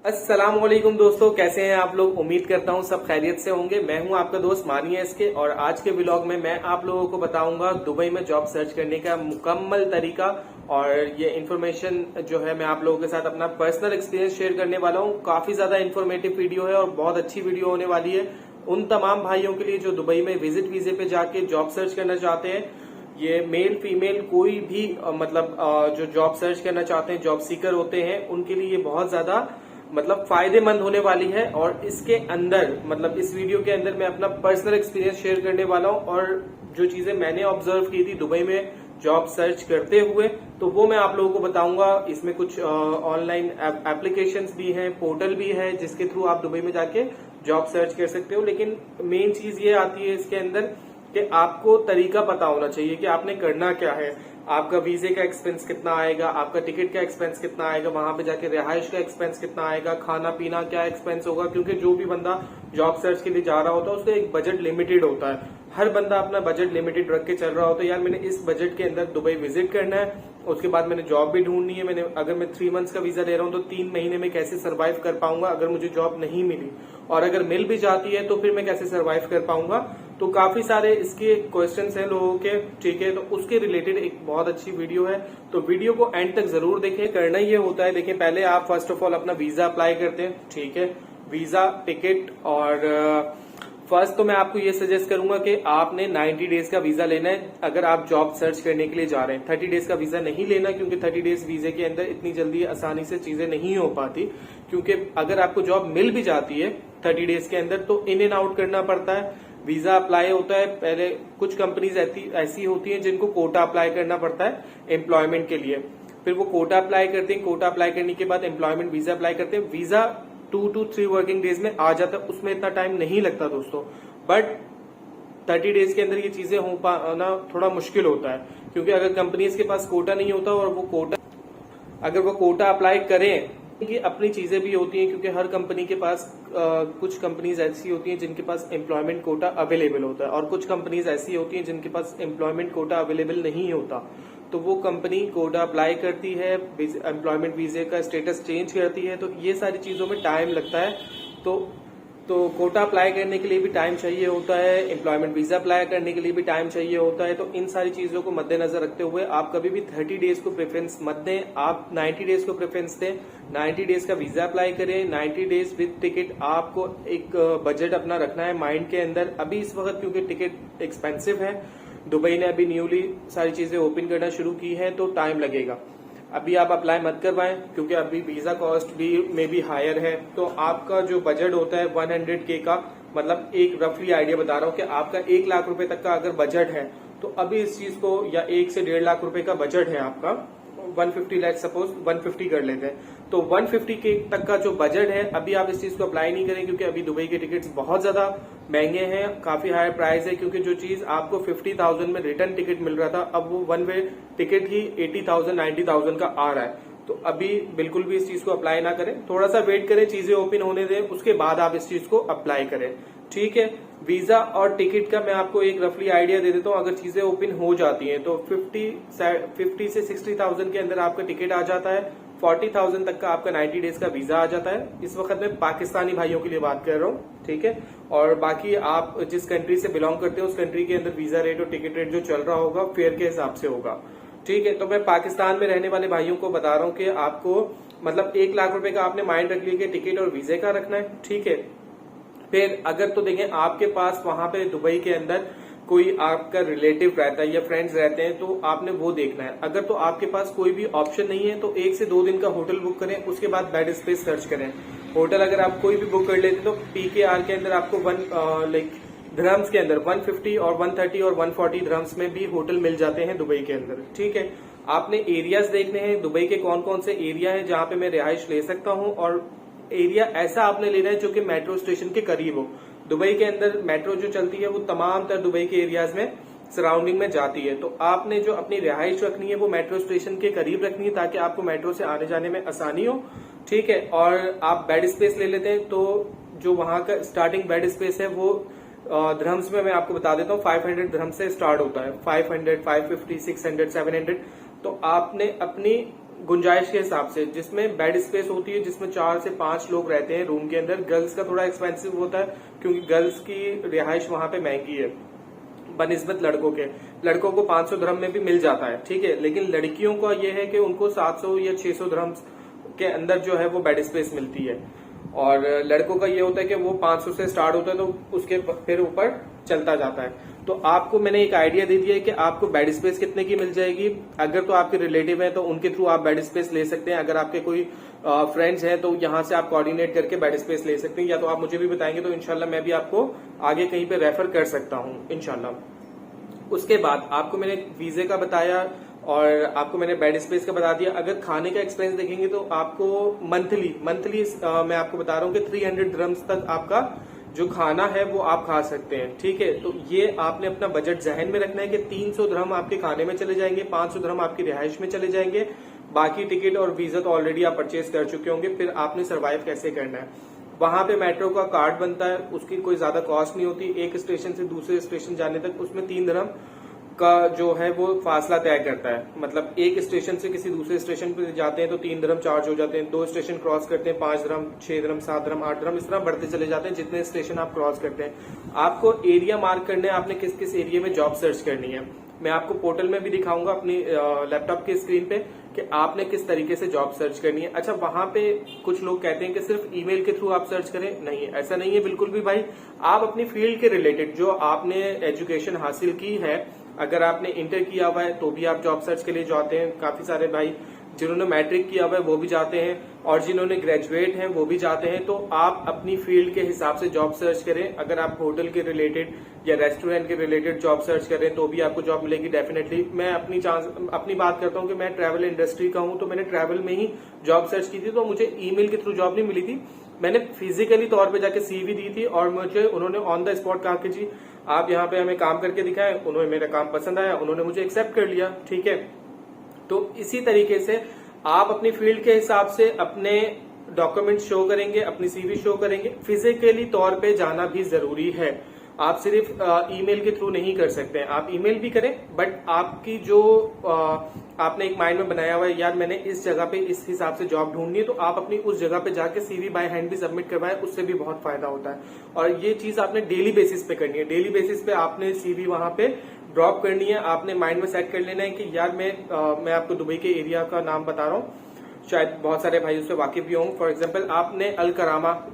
अस्सलाम वालेकुम दोस्तों, कैसे हैं आप लोग। उम्मीद करता हूं सब खैरियत से होंगे। मैं हूं आपका दोस्त मानी एसके और आज के व्लॉग में मैं आप लोगों को बताऊंगा दुबई में जॉब सर्च करने का मुकम्मल तरीका। और ये इन्फॉर्मेशन जो है मैं आप लोगों के साथ अपना पर्सनल एक्सपीरियंस शेयर करने वाला हूं। काफी ज्यादा इन्फॉर्मेटिव वीडियो है और बहुत अच्छी वीडियो होने वाली है उन तमाम भाइयों के लिए जो दुबई में विजिट वीजे पे जाके जॉब सर्च करना चाहते हैं। ये मेल फीमेल कोई भी जो जॉब सर्च करना चाहते हैं, जॉब सीकर होते हैं, उनके लिए ये बहुत ज्यादा फायदेमंद होने वाली है। और इसके अंदर इस वीडियो के अंदर मैं अपना पर्सनल एक्सपीरियंस शेयर करने वाला हूं और जो चीजें मैंने ऑब्जर्व की थी दुबई में जॉब सर्च करते हुए, तो वो मैं आप लोगों को बताऊंगा। इसमें कुछ ऑनलाइन एप्लीकेशंस भी हैं, पोर्टल भी है जिसके थ्रू आप दुबई में जाके जॉब सर्च कर सकते हो। लेकिन मेन चीज ये आती है इसके अंदर कि आपको तरीका पता होना चाहिए कि आपने करना क्या है। आपका वीजे का एक्सपेंस कितना आएगा, आपका टिकट का एक्सपेंस कितना आएगा, वहां पे जाके रिहाइश का एक्सपेंस कितना आएगा, खाना पीना क्या एक्सपेंस होगा। क्योंकि जो भी बंदा जॉब सर्च के लिए जा रहा होता है उसका एक बजट लिमिटेड होता है। हर बंदा अपना बजट लिमिटेड रख के चल रहा होता है। यार मैंने इस बजट के अंदर दुबई विजिट करना है, उसके बाद मैंने जॉब भी ढूंढनी है। अगर मैं 3 मंथ्स का वीजा ले रहा हूँ तो 3 महीने में कैसे सर्वाइव कर पाऊंगा अगर मुझे जॉब नहीं मिली, और अगर मिल भी जाती है तो फिर मैं कैसे सर्वाइव कर पाऊंगा। तो काफी सारे इसके क्वेश्चंस हैं लोगों के, ठीक है। तो उसके रिलेटेड एक बहुत अच्छी वीडियो है, तो वीडियो को एंड तक जरूर देखें। करना ये होता है, देखिए पहले आप फर्स्ट ऑफ ऑल अपना वीजा अप्लाई करते हैं, ठीक है। वीजा, टिकट और फर्स्ट तो मैं आपको ये सजेस्ट करूंगा कि आपने 90 डेज का वीजा लेना है अगर आप जॉब सर्च करने के लिए जा रहे हैं। 30 डेज का वीजा नहीं लेना, क्योंकि 30 डेज वीजे के अंदर इतनी जल्दी आसानी से चीजें नहीं हो पाती। क्योंकि अगर आपको जॉब मिल भी जाती है 30 डेज के अंदर तो इन एंड आउट करना पड़ता है। वीजा अप्लाई होता है पहले, कुछ कंपनीज ऐसी होती हैं जिनको कोटा अप्लाई करना पड़ता है एम्प्लॉयमेंट के लिए। फिर वो कोटा अप्लाई करते हैं, कोटा अप्लाई करने के बाद एम्प्लॉयमेंट वीजा अप्लाई करते हैं। वीजा 2 to 3 वर्किंग डेज में आ जाता है, उसमें इतना टाइम नहीं लगता दोस्तों। बट 30 डेज के अंदर ये चीजें हो पाना थोड़ा मुश्किल होता है, क्योंकि अगर कंपनीज के पास कोटा नहीं होता और अगर वो कोटा अप्लाई करें, कि अपनी चीजें भी होती हैं। क्योंकि हर कंपनी के पास कुछ कंपनीज ऐसी होती हैं जिनके पास एम्प्लॉयमेंट कोटा अवेलेबल होता है, और कुछ कंपनीज ऐसी होती हैं जिनके पास एम्प्लॉयमेंट कोटा अवेलेबल नहीं होता। तो वो कंपनी कोटा अप्लाई करती है, एम्प्लॉयमेंट वीजे का स्टेटस चेंज करती है, तो ये सारी चीजों में टाइम लगता है। तो कोटा अप्लाई करने के लिए भी टाइम चाहिए होता है, एम्प्लॉयमेंट वीजा अप्लाई करने के लिए भी टाइम चाहिए होता है। तो इन सारी चीजों को मद्देनजर रखते हुए आप कभी भी 30 डेज को प्रेफरेंस मत दें, आप 90 डेज को प्रेफरेंस दें। 90 डेज का वीजा अप्लाई करें, 90 डेज विद टिकट। आपको एक बजट अपना रखना है माइंड के अंदर। अभी इस वक्त क्योंकि टिकट एक्सपेंसिव है, दुबई ने अभी न्यूली सारी चीजें ओपन करना शुरू की है, तो टाइम लगेगा। अभी आप अप्लाई मत करवाएं, क्योंकि अभी वीजा कॉस्ट भी में भी हायर है। तो आपका जो बजट होता है 100K का, एक रफली आइडिया बता रहा हूँ कि आपका 1 लाख रुपए तक का अगर बजट है, तो अभी इस चीज को, या 1 से 1.5 लाख रुपए का बजट है आपका, 150 लाख, सपोज 150 कर लेते हैं, तो 150K तक का जो बजट है, अभी आप इस चीज को अप्लाई नहीं करें। क्योंकि अभी दुबई के टिकट्स बहुत ज्यादा महंगे हैं, काफी हाई प्राइस है। क्योंकि जो चीज आपको 50,000 में रिटर्न टिकट मिल रहा था, अब वो 1 वे टिकट ही 80,000 90,000 का आ रहा है। तो अभी बिल्कुल भी इस चीज को अप्लाई ना करें, थोड़ा सा वेट करें, चीजें ओपन होने दें, उसके बाद आप इस चीज को अप्लाई करें, ठीक है। वीजा और टिकट का मैं आपको एक रफली आइडिया दे देता हूँ। अगर चीजें ओपन हो जाती हैं तो 50 से 60,000 के अंदर आपका टिकट आ जाता है, 40,000 तक का आपका 90 डेज का वीजा आ जाता है। इस वक्त मैं पाकिस्तानी भाइयों के लिए बात कर रहा हूँ, ठीक है। और बाकी आप जिस कंट्री से बिलोंग करते हैं उस कंट्री के अंदर वीजा रेट और टिकट रेट जो चल रहा होगा फेयर के हिसाब से होगा, ठीक है। तो मैं पाकिस्तान में रहने वाले भाइयों को बता रहा हूँ कि आपको 1 लाख रुपए का आपने माइंड रख लिया कि टिकट और वीजे का रखना है, ठीक है। फिर अगर तो देखें आपके पास वहां पे दुबई के अंदर कोई आपका रिलेटिव रहता है या फ्रेंड्स रहते हैं, तो आपने वो देखना है। अगर तो आपके पास कोई भी ऑप्शन नहीं है, तो 1 से 2 दिन का होटल बुक करें, उसके बाद बेड स्पेस सर्च करें। होटल अगर आप कोई भी बुक कर लेते हैं तो PKR के अंदर आपको धर्म्स के अंदर 150 और 130 और 140 धर्म्स में भी होटल मिल जाते हैं दुबई के अंदर, ठीक है। आपने एरियाज देखने हैं, दुबई के कौन कौन से एरिया है जहां पे मैं रिहाइश ले सकता हूं, और एरिया ऐसा आपने लेना है जो कि मेट्रो स्टेशन के करीब हो। दुबई के अंदर मेट्रो जो चलती है वो तमाम तर दुबई के एरियाज में सराउंडिंग में जाती है। तो आपने जो अपनी रिहाइश रखनी है वो मेट्रो स्टेशन के करीब रखनी है, ताकि आपको मेट्रो से आने जाने में आसानी हो, ठीक है। और आप बेड स्पेस ले लेते हैं, तो जो वहां का स्टार्टिंग बेड स्पेस है वो धर्म्स में मैं आपको बता देता हूँ 500 धर्म्स से स्टार्ट होता है, 500, 550, 600, 700। तो आपने अपनी गुंजाइश के हिसाब से, जिसमें बेड स्पेस होती है, जिसमें 4 से 5 लोग रहते हैं रूम के अंदर। गर्ल्स का थोड़ा एक्सपेंसिव होता है क्योंकि गर्ल्स की रिहाइश वहां पे महंगी है बनिस्बत लड़कों के। लड़कों को 500 दिरहम में भी मिल जाता है, ठीक है, लेकिन लड़कियों का ये है कि उनको 700 या 600 दिरहम के अंदर जो है वो बेड स्पेस मिलती है, और लड़कों का ये होता है कि वो 500 से स्टार्ट होता है तो उसके फिर ऊपर चलता जाता है। तो आपको मैंने एक आइडिया दे दिया है कि आपको बेड स्पेस कितने की मिल जाएगी। अगर तो आपके रिलेटिव हैं तो उनके थ्रू आप बेड स्पेस ले सकते हैं। अगर आपके कोई फ्रेंड्स हैं तो यहाँ से आप कोऑर्डिनेट करके बेड स्पेस ले सकते हैं, या तो आप मुझे भी बताएंगे तो इंशाल्लाह मैं भी आपको आगे कहीं पे रेफर कर सकता हूँ इंशाल्लाह। उसके बाद आपको मैंने वीजे का बताया और आपको मैंने बेड स्पेस का बता दिया। अगर खाने का एक्सपेंस देखेंगे तो आपको मंथली मैं आपको बता रहा हूँ कि 300 दिरहम्स तक आपका जो खाना है वो आप खा सकते हैं, ठीक है। तो ये आपने अपना बजट जहन में रखना है कि 300 दिरहम आपके खाने में चले जाएंगे, 500 दिरहम आपकी रिहाइश में चले जाएंगे, बाकी टिकट और वीजा तो ऑलरेडी आप परचेज कर चुके होंगे। फिर आपने सर्वाइव कैसे करना है। वहां पे मेट्रो का कार्ड बनता है, उसकी कोई ज्यादा कॉस्ट नहीं होती। एक स्टेशन से दूसरे स्टेशन जाने तक उसमें 3 दिरहम का जो है वो फासला तय करता है। मतलब एक स्टेशन से किसी दूसरे स्टेशन पे जाते हैं तो 3 दिरहम चार्ज हो जाते हैं, 2 स्टेशन क्रॉस करते हैं 5 दिरहम, 6 दिरहम, 7 दिरहम, 8 दिरहम, इस तरह बढ़ते चले जाते हैं जितने स्टेशन आप क्रॉस करते हैं। आपको एरिया मार्क करना है, आपने किस किस एरिया में जॉब सर्च करनी है। मैं आपको पोर्टल में भी दिखाऊंगा अपनी लैपटॉप की स्क्रीन पे कि आपने किस तरीके से जॉब सर्च करनी है। अच्छा, वहां पे कुछ लोग कहते हैं कि सिर्फ ईमेल के थ्रू आप सर्च करें। नहीं, ऐसा नहीं है बिल्कुल भी भाई। आप अपनी फील्ड के रिलेटेड जो आपने एजुकेशन हासिल की है, अगर आपने इंटर किया हुआ है तो भी आप जॉब सर्च के लिए जाते हैं। काफी सारे भाई जिन्होंने मैट्रिक किया हुआ है वो भी जाते हैं, और जिन्होंने ग्रेजुएट हैं वो भी जाते हैं। तो आप अपनी फील्ड के हिसाब से जॉब सर्च करें। अगर आप होटल के रिलेटेड या रेस्टोरेंट के रिलेटेड जॉब सर्च करें तो भी आपको जॉब मिलेगी डेफिनेटली। मैं अपनी बात करता हूं कि मैं ट्रैवल इंडस्ट्री का हूं, तो मैंने ट्रैवल में ही जॉब सर्च की थी, तो मुझे ईमेल के थ्रू जॉब नहीं मिली थी। मैंने फिजिकली तौर पे जाके सीवी दी थी और मुझे उन्होंने ऑन द स्पॉट कहा कि जी आप यहाँ पे हमें काम करके दिखाएं। उन्होंने मेरा काम पसंद आया, उन्होंने मुझे एक्सेप्ट कर लिया, ठीक है। तो इसी तरीके से आप अपनी फील्ड के हिसाब से अपने डॉक्यूमेंट शो करेंगे, अपनी सीवी शो करेंगे। फिजिकली तौर पे जाना भी जरूरी है, आप सिर्फ ईमेल के थ्रू नहीं कर सकते हैं। आप ईमेल भी करें, बट आपकी जो आपने एक माइंड में बनाया हुआ है यार मैंने इस जगह पे इस हिसाब से जॉब ढूंढनी है, तो आप अपनी उस जगह पे जाके सीवी बाय हैंड भी सबमिट करवाएं, उससे भी बहुत फायदा होता है। और ये चीज आपने डेली बेसिस पे करनी है। डेली बेसिस पे आपने सीवी वहां पे ड्रॉप करनी है। आपने माइंड में सेट कर लेना है कि यार मैं आपको दुबई के एरिया का नाम बता रहा हूँ, शायद बहुत सारे भाई उससे वाकिफ भी होंगे। फॉर एग्जांपल आपने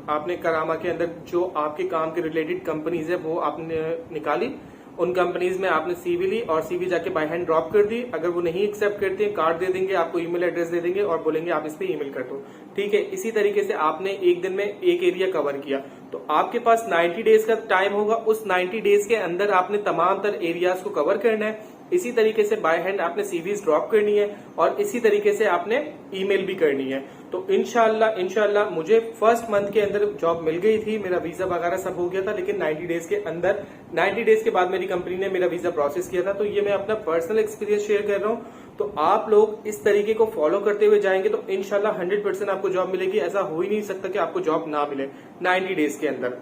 आपने करामा के अंदर जो आपके काम के रिलेटेड कंपनीज है वो आपने निकाली, उन कंपनीज में आपने सीवी ली और सीवी जाके बाय हैंड ड्रॉप कर दी। अगर वो नहीं एक्सेप्ट करते हैं, कार्ड दे देंगे, आपको ईमेल एड्रेस दे देंगे और बोलेंगे आप इस पे ईमेल कर दो, ठीक है। इसी तरीके से आपने एक दिन में एक एरिया कवर किया तो आपके पास 90 डेज का टाइम होगा। उस 90 डेज के अंदर आपने तमाम तर एरियाज को कवर करना है। इसी तरीके से बाय हैंड आपने सीवीज ड्रॉप करनी है और इसी तरीके से आपने ईमेल भी करनी है। तो इंशाल्लाह मुझे फर्स्ट मंथ के अंदर जॉब मिल गई थी, मेरा वीजा वगैरह सब हो गया था, लेकिन 90 डेज के अंदर 90 डेज के बाद मेरी कंपनी ने मेरा वीजा प्रोसेस किया था। तो ये मैं अपना पर्सनल एक्सपीरियंस शेयर कर रहा हूँ। तो आप लोग इस तरीके को फॉलो करते हुए जाएंगे तो इंशाल्लाह 100% आपको जॉब मिलेगी। ऐसा हो ही नहीं सकता कि आपको जॉब ना मिले 90 डेज के अंदर,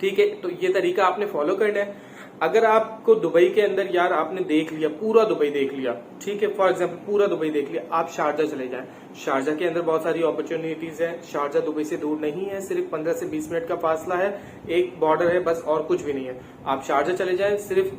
ठीक है। तो ये तरीका आपने फॉलो करना है। अगर आपको दुबई के अंदर यार आपने देख लिया, पूरा दुबई देख लिया, ठीक है, फॉर एग्जांपल पूरा दुबई देख लिया, आप शारजा चले जाएं। शारजा के अंदर बहुत सारी अपॉर्चुनिटीज है। शारजा दुबई से दूर नहीं है, सिर्फ 15 से 20 मिनट का फासला है, एक बॉर्डर है बस, और कुछ भी नहीं है। आप शारजा चले जाएं, सिर्फ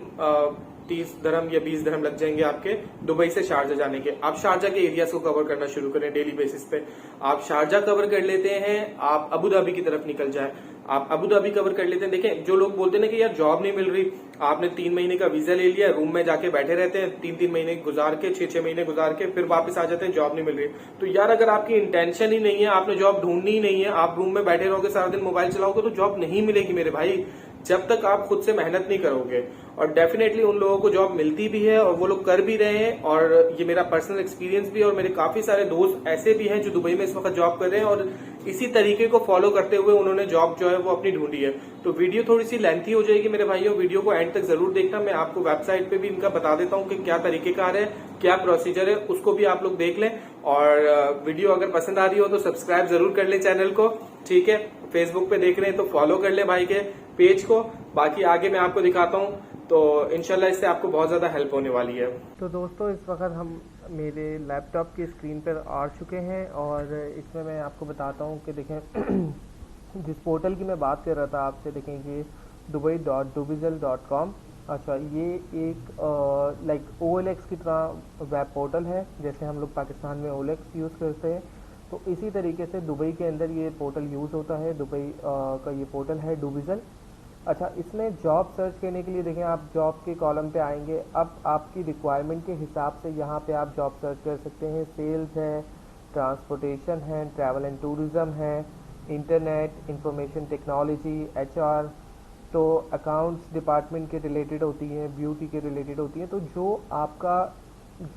30 दिरहम या 20 दिरहम लग जाएंगे आपके दुबई से शारजा जाने के। आप शारजा के एरियाज को कवर करना शुरू करें डेली बेसिस पे। आप शारजा कवर कर लेते हैं, आप अबू धाबी की तरफ निकल जाएं, आप अबू धाबी कवर कर लेते हैं। देखें, जो लोग बोलते हैं ना कि यार जॉब नहीं मिल रही, आपने 3 महीने का वीजा ले लिया, रूम में जाके बैठे रहते हैं, 3-3 महीने गुजार के, 6-6 महीने गुजार के फिर वापस आ जाते हैं, जॉब नहीं मिल रही। तो यार अगर आपकी इंटेंशन ही नहीं है, आपने जॉब ढूंढनी ही नहीं है, आप रूम में बैठे रहोगे, सारा दिन मोबाइल चलाओगे, तो जॉब नहीं मिलेगी मेरे भाई, जब तक आप खुद से मेहनत नहीं करोगे। और डेफिनेटली उन लोगों को जॉब मिलती भी है और वो लोग कर भी रहे हैं, और ये मेरा पर्सनल एक्सपीरियंस भी है। और मेरे काफी सारे दोस्त ऐसे भी हैं जो दुबई में इस वक्त जॉब कर रहे हैं और इसी तरीके को फॉलो करते हुए उन्होंने जॉब जो है वो अपनी ढूंढी है। तो वीडियो थोड़ी सी लेंथी हो जाएगी मेरे भाइयों, वीडियो को एंड तक जरूर देखना। मैं आपको वेबसाइट पे भी इनका बता देता हूँ कि क्या तरीकेकार है, क्या प्रोसीजर है, उसको भी आप लोग देख लें। और वीडियो अगर पसंद आ रही हो तो सब्सक्राइब जरूर कर लें चैनल को, ठीक है। फेसबुक पे देख रहे हैं तो फॉलो कर लें भाई के पेज को। बाकी आगे मैं आपको दिखाता हूँ, तो इंशाल्लाह इससे आपको बहुत ज्यादा हेल्प होने वाली है। तो दोस्तों इस वक्त हम मेरे लैपटॉप की स्क्रीन पर आ चुके हैं और इसमें मैं आपको बताता हूँ कि देखें जिस पोर्टल की मैं बात कर रहा था आपसे, देखें ये dubai.dubizzle.com। अच्छा, ये एक लाइक OLX की तरह वेब पोर्टल है, जैसे हम लोग पाकिस्तान में OLX यूज़ करते हैं, तो इसी तरीके से दुबई के अंदर ये पोर्टल यूज़ होता है। दुबई का ये पोर्टल है डुबिज़ल। अच्छा, इसमें जॉब सर्च करने के लिए देखें, आप जॉब के कॉलम पे आएंगे। अब आपकी रिक्वायरमेंट के हिसाब से यहाँ पे आप जॉब सर्च कर सकते हैं। सेल्स है, ट्रांसपोर्टेशन है, ट्रैवल एंड टूरिज़्म है, इंटरनेट, इंफॉर्मेशन टेक्नोलॉजी, HR, तो अकाउंट्स डिपार्टमेंट के रिलेटेड होती हैं, ब्यूटी के रिलेटेड होती हैं। तो जो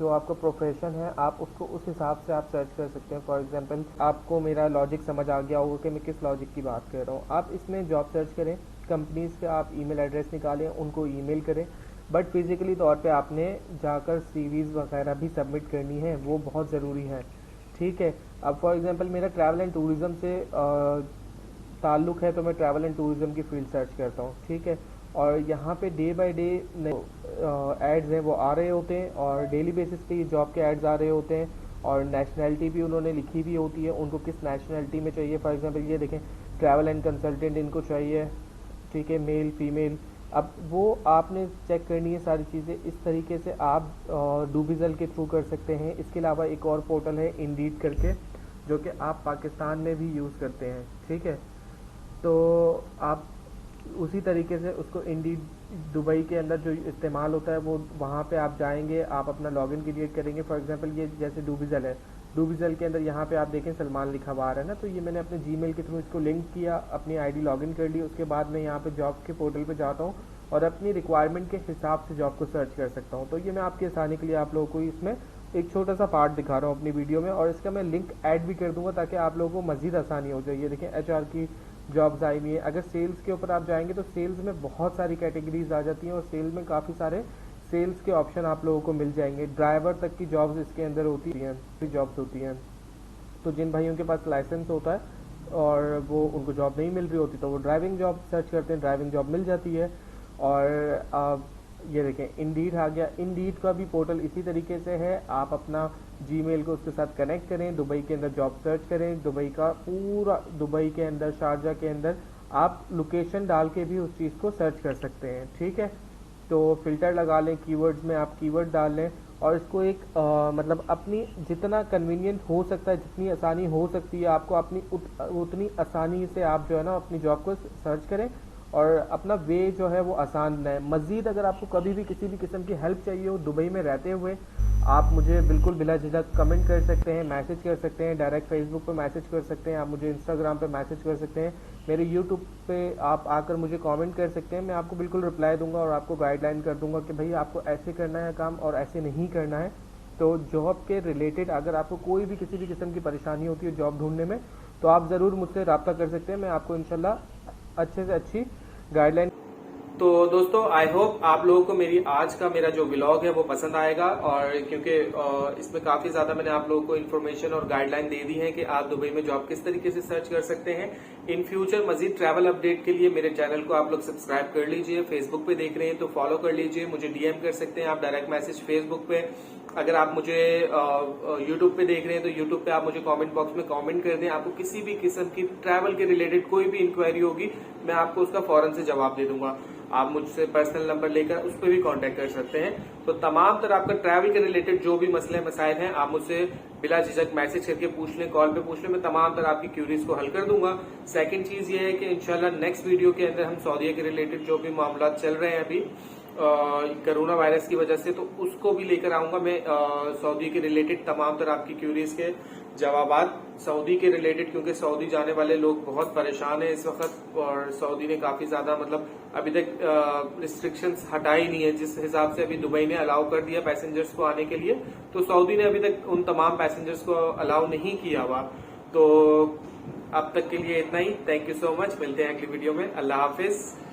आपका प्रोफेशन है, आप उसको उस हिसाब से आप सर्च कर सकते हैं। फॉर एग्जांपल, आपको मेरा लॉजिक समझ आ गया होगा कि मैं किस लॉजिक की बात कर रहा हूँ। आप इसमें जॉब सर्च करें, कंपनीज़ के आप ईमेल एड्रेस निकालें, उनको ईमेल करें, बट फिज़िकली तौर पे आपने जाकर CVs वगैरह भी सबमिट करनी है, वो बहुत ज़रूरी है। ठीक है। अब फॉर एग्जांपल मेरा ट्रैवल एंड टूरिज़्म से ताल्लुक़ है, तो मैं ट्रैवल एंड टूरिज़्म की फील्ड सर्च करता हूँ। ठीक है। और यहाँ पे डे बाय डे एड्स हैं वो आ रहे होते हैं, और डेली बेसिस पे ये जॉब के एड्स आ रहे होते हैं, और नेशनैलिटी भी उन्होंने लिखी भी होती है, उनको किस नेशनैलिटी में चाहिए। फॉर एग्जांपल ये देखें, ट्रैवल एंड कंसल्टेंट इनको चाहिए। ठीक है, मेल फीमेल। अब वो आपने चेक करनी है सारी चीज़ें। इस तरीके से आप डुबिज़ल के थ्रू कर सकते हैं। इसके अलावा एक और पोर्टल है इंडीड करके, जो कि आप पाकिस्तान में भी यूज़ करते हैं। ठीक है, तो आप उसी तरीके से उसको इंडीड दुबई के अंदर जो इस्तेमाल होता है, वो वहाँ पे आप जाएंगे, आप अपना लॉगिन क्रिएट करेंगे। फॉर एग्जांपल ये जैसे डुबिज़ल है, डुबिज़ल के अंदर यहाँ पे आप देखें सलमान लिखा हुआ आ रहा है ना, तो ये मैंने अपने जीमेल के थ्रू इसको लिंक किया, अपनी ID लॉगिन कर ली। उसके बाद मैं यहाँ पे जॉब के पोर्टल पे जाता हूँ और अपनी रिक्वायरमेंट के हिसाब से जॉब को सर्च कर सकता हूँ। तो ये मैं आपकी आसानी के लिए आप लोगों को इसमें एक छोटा सा पार्ट दिखा रहा हूँ अपनी वीडियो में, और इसका मैं लिंक ऐड भी कर दूंगा ताकि आप लोगों को मज़ीद आसानी हो जाए। ये देखें HR की जॉब्स आई हुई है। अगर सेल्स के ऊपर आप जाएंगे तो सेल्स में बहुत सारी कैटेगरीज आ जाती हैं, और सेल्स में काफ़ी सारे सेल्स के ऑप्शन आप लोगों को मिल जाएंगे। ड्राइवर तक की जॉब्स इसके अंदर होती हैं, जॉब्स होती हैं। तो जिन भाइयों के पास लाइसेंस होता है और वो उनको जॉब नहीं मिल रही होती, तो वो ड्राइविंग जॉब सर्च करते हैं, ड्राइविंग जॉब मिल जाती है। और ये देखें इंडीड आ गया। इंडीड का भी पोर्टल इसी तरीके से है। आप अपना जीमेल को उसके साथ कनेक्ट करें, दुबई के अंदर जॉब सर्च करें, दुबई का पूरा, दुबई के अंदर, शारजा के अंदर आप लोकेशन डाल के भी उस चीज़ को सर्च कर सकते हैं। ठीक है, तो फिल्टर लगा लें, कीवर्ड्स में आप कीवर्ड डाल लें, और इसको एक मतलब अपनी जितना कन्वीनियंट हो सकता है, जितनी आसानी हो सकती है आपको, अपनी उतनी आसानी से आप जो है ना अपनी जॉब को सर्च करें, और अपना वे जो है वो आसान बनाए। मज़ीद अगर आपको कभी भी किसी भी किस्म की हेल्प चाहिए हो दुबई में रहते हुए, आप मुझे बिल्कुल बिला झिझक कमेंट कर सकते हैं, मैसेज कर सकते हैं, डायरेक्ट फेसबुक पे मैसेज कर सकते हैं, आप मुझे इंस्टाग्राम पे मैसेज कर सकते हैं, मेरे यूट्यूब पे आप आकर मुझे कमेंट कर सकते हैं। मैं आपको बिल्कुल रिप्लाई दूंगा और आपको गाइडलाइन कर दूंगा कि भाई आपको ऐसे करना है काम और ऐसे नहीं करना है। तो जॉब के रिलेटेड अगर आपको कोई भी किसी भी किस्म की परेशानी होती है जॉब ढूंढने में, तो आप ज़रूर मुझसे रब्ता कर सकते हैं। मैं आपको इंशाल्लाह अच्छे से अच्छी गाइडलाइन। तो दोस्तों, आई होप आप लोगों को मेरा जो व्लॉग है वो पसंद आएगा, और क्योंकि इसमें काफी ज्यादा मैंने आप लोगों को इन्फॉर्मेशन और गाइडलाइन दे दी है कि आप दुबई में जॉब किस तरीके से सर्च कर सकते हैं। इन फ्यूचर मजीद ट्रैवल अपडेट के लिए मेरे चैनल को आप लोग सब्सक्राइब कर लीजिए। फेसबुक पे देख रहे हैं तो फॉलो कर लीजिए, मुझे DM कर सकते हैं आप, डायरेक्ट मैसेज फेसबुक पे। अगर आप मुझे यूट्यूब पे देख रहे हैं तो यूट्यूब पे आप मुझे कमेंट बॉक्स में कमेंट कर दें। आपको किसी भी किस्म की ट्रैवल के रिलेटेड कोई भी इंक्वायरी होगी, मैं आपको उसका फौरन से जवाब दे दूंगा। आप मुझसे पर्सनल नंबर लेकर उस पर भी कांटेक्ट कर सकते हैं। तो तमाम तरह आपका ट्रैवल के रिलेटेड जो भी मसले मसाइल हैं, आप मुझसे बिला झिझक मैसेज करके पूछ लें, कॉल पे पूछ लें, मैं तमाम तरह आपकी क्यूरीज को हल कर दूंगा। सेकंड चीज ये है कि इंशाल्लाह नेक्स्ट वीडियो के अंदर हम सऊदीया के रिलेटेड जो भी मामला चल रहे हैं अभी कोरोना वायरस की वजह से, तो उसको भी लेकर आऊंगा मैं। सऊदी के रिलेटेड तमाम तरह आपकी क्यूरीज के जवाबात सऊदी के रिलेटेड, क्योंकि सऊदी जाने वाले लोग बहुत परेशान हैं इस वक्त, और सऊदी ने काफी ज्यादा मतलब अभी तक रिस्ट्रिक्शंस हटाई नहीं है। जिस हिसाब से अभी दुबई ने अलाउ कर दिया पैसेंजर्स को आने के लिए, तो सऊदी ने अभी तक उन तमाम पैसेंजर्स को अलाउ नहीं किया हुआ। तो अब तक के लिए इतना ही। थैंक यू सो मच, मिलते हैं अगली वीडियो में। अल्लाह हाफिज।